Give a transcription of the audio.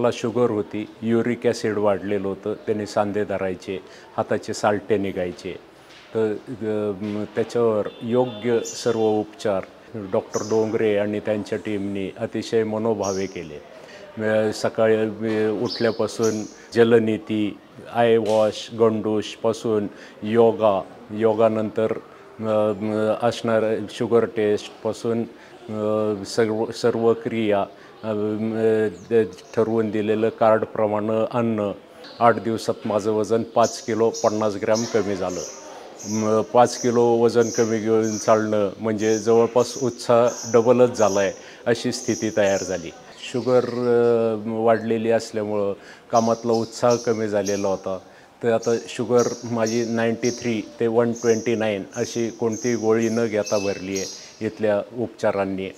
मला शुगर होती, uric acid वाढलेलं होतं, त्याने सांधे धरायचे, हाताचे सालटे निघायचे. तर त्याच्यावर योग्य सर्व उपचार डॉक्टर डोंगरे आणि त्यांच्या टीमनी अतिशय मनोभावे केले. सकाळी उठल्यापासून जलनीती, आय वॉश, गंडूशपासून योगानंतर असणार शुगर टेस्टपासून सर्व क्रिया, ठरवून दिलेलं कार्डप्रमाणे अन्न. 8 दिवसात माझं वजन 5 किलो 50 ग्रॅम कमी झालं. 5 किलो वजन कमी घेऊन चालणं म्हणजे जवळपास उत्साह डबलच झाला आहे अशी स्थिती तयार झाली. शुगर वाढलेली असल्यामुळं कामातला उत्साह कमी झालेला होता. तर आता शुगर माझी 93 ते 129 अशी कोणतीही गोळी न घेता भरली आहे इथल्या उपचारांनी.